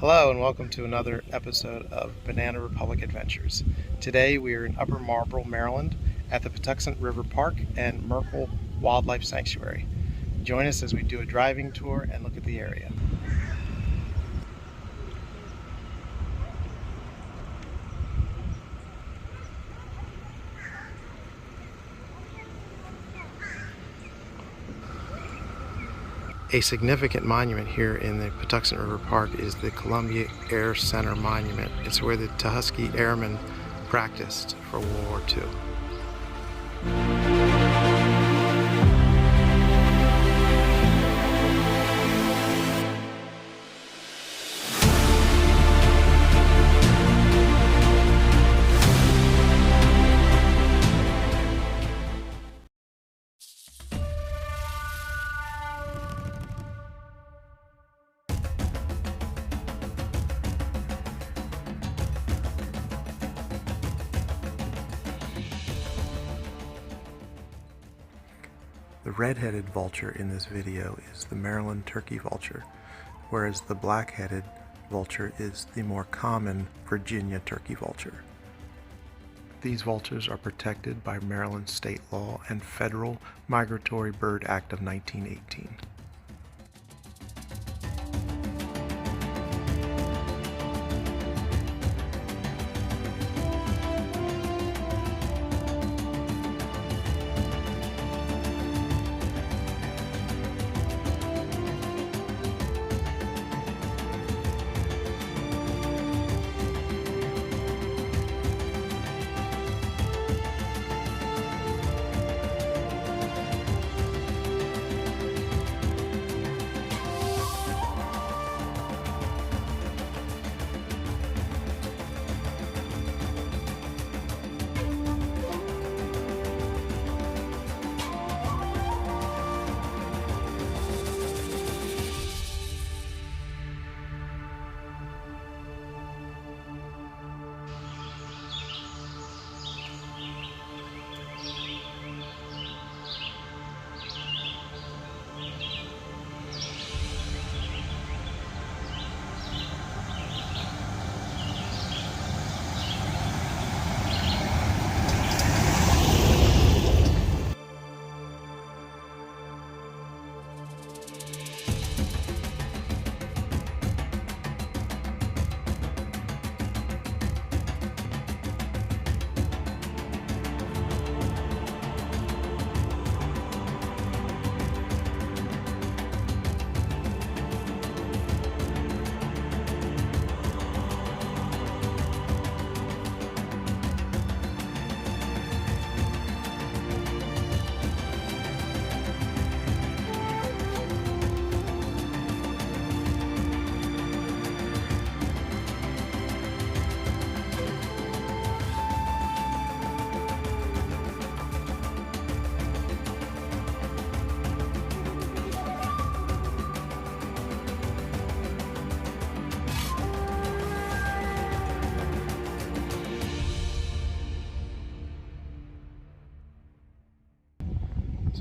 Hello and welcome to another episode of Banana Republic Adventures. Today we are in Upper Marlboro, Maryland at the Patuxent River Park and Merkle Wildlife Sanctuary. Join us as we do a driving tour and look at the area. A significant monument here in the Patuxent River Park is the Columbia Air Center Monument. It's where the Tuskegee Airmen practiced for World War II. The red-headed vulture in this video is the Maryland turkey vulture, whereas the black-headed vulture is the more common Virginia turkey vulture. These vultures are protected by Maryland state law and Federal Migratory Bird Act of 1918.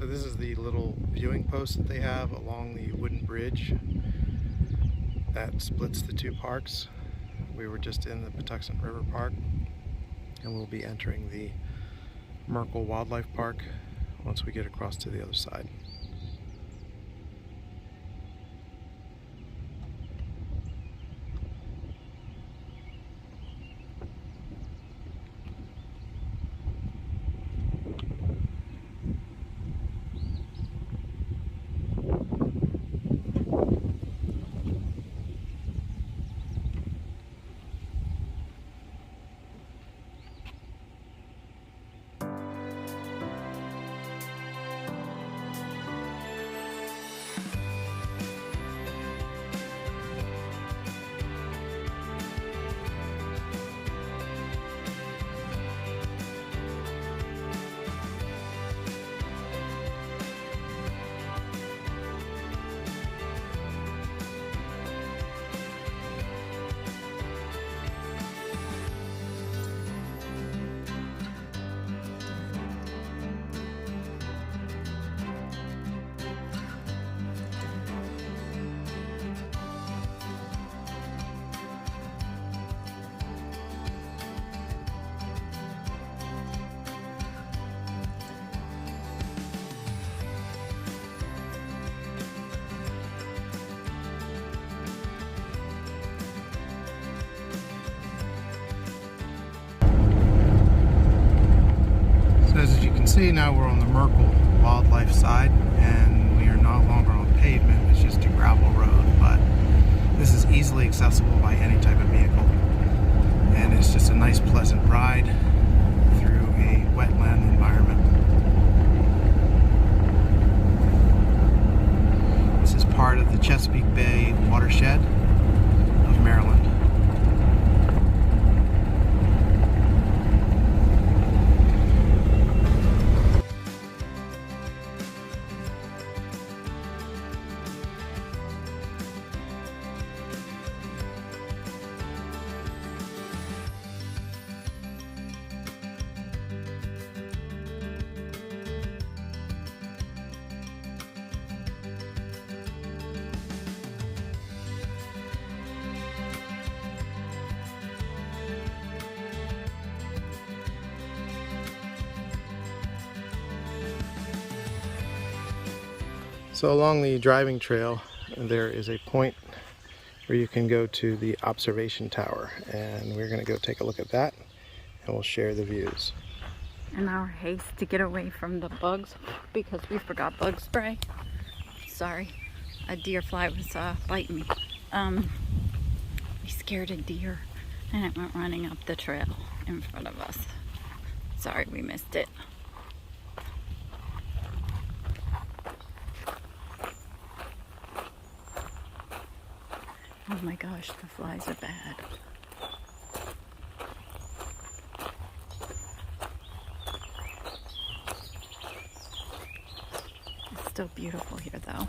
So this is the little viewing post that they have along the wooden bridge that splits the two parks. We were just in the Patuxent River Park and we'll be entering the Merkle Wildlife Park once we get across to the other side. see now we're on the Merkle wildlife side, and we are no longer on pavement. It's just a gravel road, but this is easily accessible by any type of vehicle, and it's just a nice pleasant ride through a wetland environment. This is part of the Chesapeake Bay watershed of Maryland. So along the driving trail, there is a point where you can go to the observation tower, and we're going to go take a look at that, and we'll share the views. In our haste to get away from the bugs, because we forgot bug spray. Sorry, a deer fly was biting me. We scared a deer, and it went running up the trail in front of us. Sorry, we missed it. Oh my gosh, the flies are bad. It's still beautiful here though.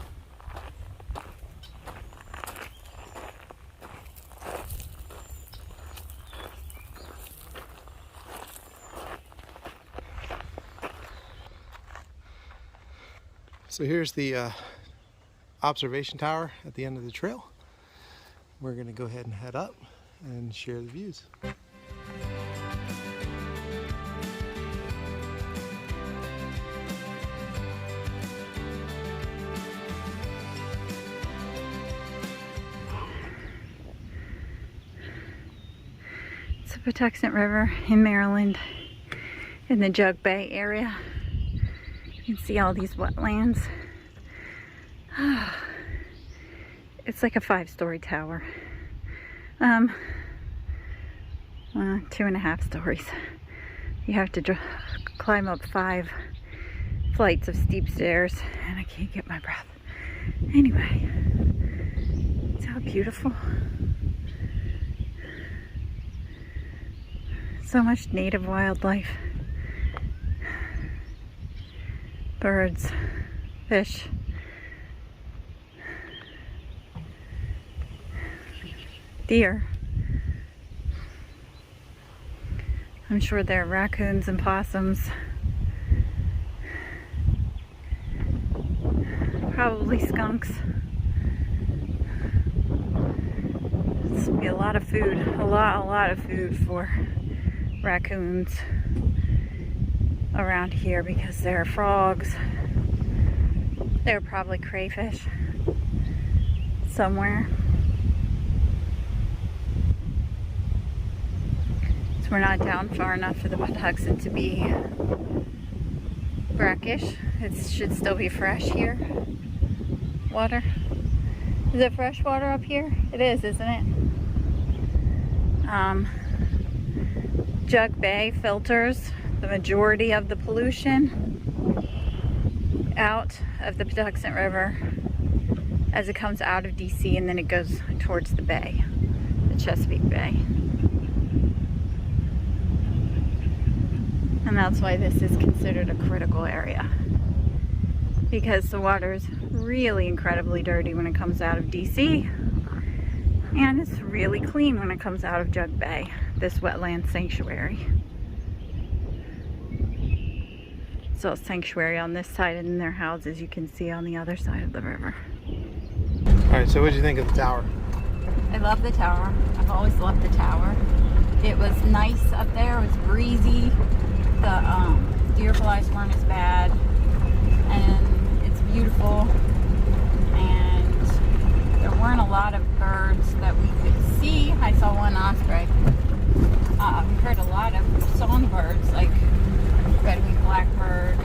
So here's the observation tower at the end of the trail. We're going to go ahead and head up and share the views. It's the Patuxent River in Maryland, in the Jug Bay area. You can see all these wetlands. It's like a 5-story tower. Well, 2.5 stories. You have to climb up 5 flights of steep stairs, and I can't get my breath. Anyway, it's how beautiful. So much native wildlife. Birds, fish. Deer. I'm sure there are raccoons and possums. Probably skunks. This will be a lot of food, a lot of food for raccoons around here, because there are frogs. There are probably crayfish somewhere. We're not down far enough for the Patuxent to be brackish. It should still be fresh here. Water. Is it fresh water up here? It is, isn't it? Jug Bay filters the majority of the pollution out of the Patuxent River as it comes out of DC, and then it goes towards the bay, the Chesapeake Bay. And that's why this is considered a critical area, because the water is really incredibly dirty when it comes out of DC, and it's really clean when it comes out of Jug Bay, this wetland sanctuary. So a sanctuary on this side, and then their houses you can see on the other side of the river. Alright, so what did you think of the tower? I love the tower. I've always loved the tower. It was nice up there. It was breezy. The deer flies weren't as bad, and it's beautiful, and there weren't a lot of birds that we could see. I saw one osprey. We heard a lot of songbirds like redwing blackbird.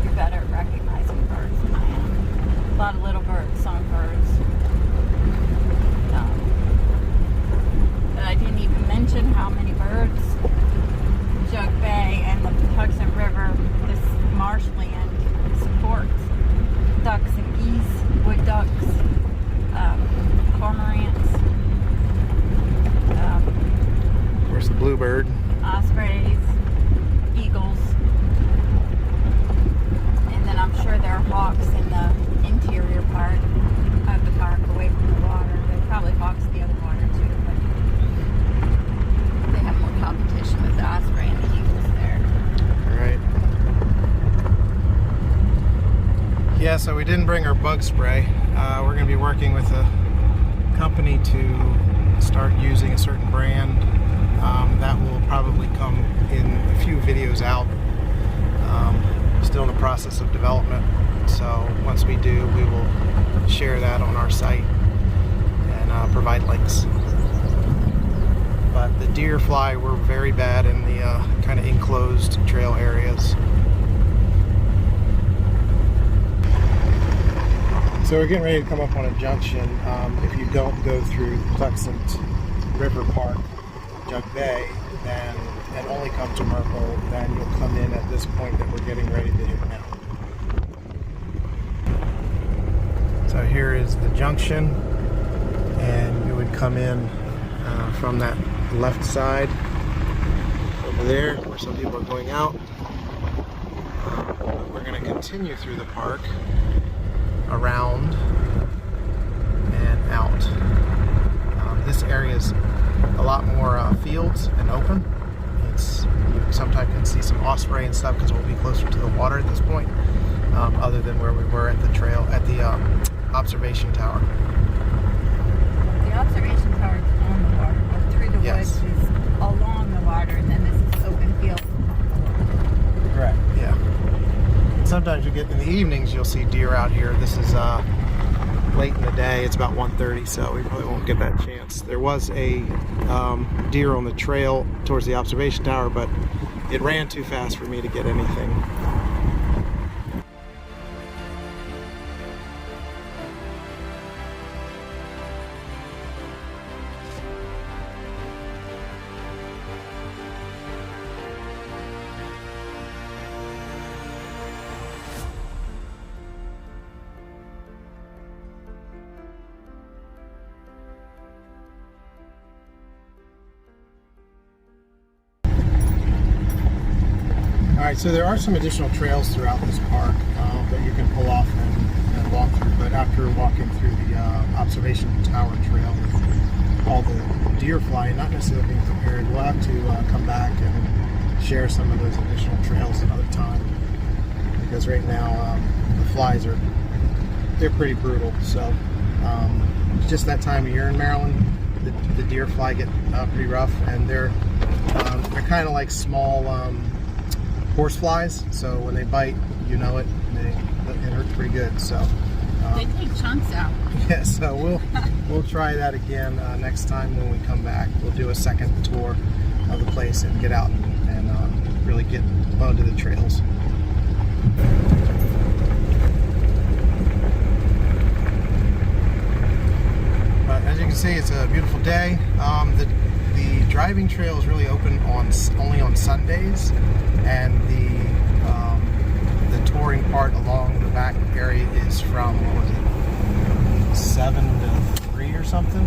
You're better at recognizing birds than I am. A lot of little birds, songbirds. But I didn't even mention how many birds Jug Bay and the Patuxent River, this marshland, supports. Ducks and geese, wood ducks, cormorants, Of course, the bluebird. ospreys, eagles, and then I'm sure there are hawks in the interior part of the park away from the water. There are probably hawks in the other water too, but they have more competition with the osprey and the eagles there. All right. Yeah, so we didn't bring our bug spray. We're going to be working with a company to start using a certain brand. That will probably come in a few videos out. Still in the process of development. So once we do, we will share that on our site and provide links. But the deer fly were very bad in the kind of enclosed trail areas. So we're getting ready to come up on a junction. If you don't go through Patuxent River Park, Jug Bay, and only come to Merkle, then you'll come in at this point that we're getting ready to hit now. So here is the junction, and you would come in from that left side over there where some people are going out. We're going to continue through the park, around and out. This area is a lot more fields and open. You sometimes can see some osprey and stuff because we'll be closer to the water at this point, other than where we were at the trail, at the observation tower. The observation tower is on the water, but through the woods is along the water, and then this is open field. Correct. Yeah. Sometimes you get in the evenings, you'll see deer out here. This is late in the day. It's about 1:30, so we probably won't get that chance. There was a deer on the trail towards the observation tower, but it ran too fast for me to get anything. Alright, so there are some additional trails throughout this park that you can pull off and walk through, but after walking through the observation tower trail with all the deer flying, not necessarily being prepared, we'll have to come back and share some of those additional trails another time, because right now the flies they're pretty brutal. So it's just that time of year in Maryland. The deer fly get pretty rough, and they're kind of like small horse flies, so when they bite, you know it, it hurts pretty good. So They take chunks out. yeah, so we'll try that again next time when we come back. We'll do a second tour of the place and get out and really get onto the trails. But as you can see, it's a beautiful day. The driving trail is really open only on Sundays, and the touring part along the back area is from, what was it, 7 to 3 or something?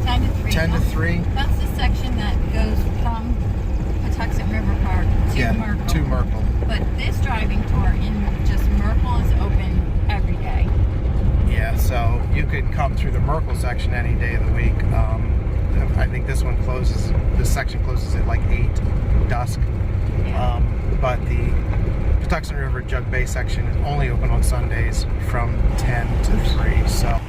10 to 3. 10 to 3. That's the section that goes from Patuxent River Park to Merkle. To Merkle. But this driving tour in just Merkle is open every day. Yeah, so you could come through the Merkle section any day of the week. I think this section closes at like 8 dusk. Yeah. But the Patuxent River Jug Bay section is only open on Sundays from 10 to 3. So.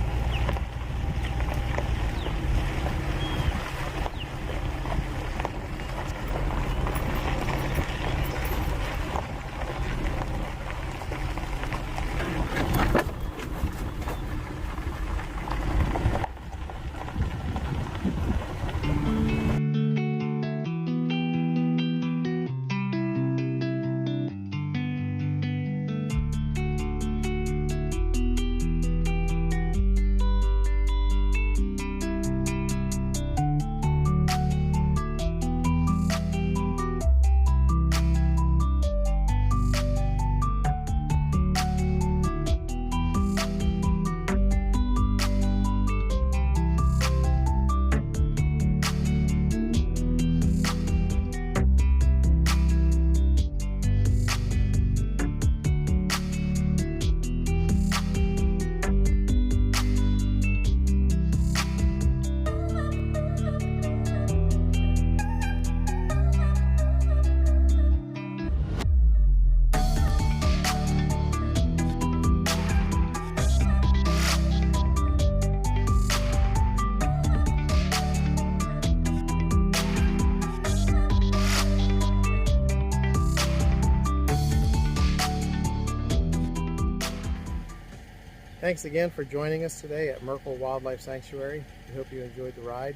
Thanks again for joining us today at Merkle Wildlife Sanctuary. We hope you enjoyed the ride.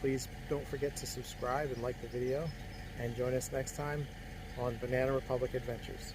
Please don't forget to subscribe and like the video, and join us next time on Banana Republic Adventures.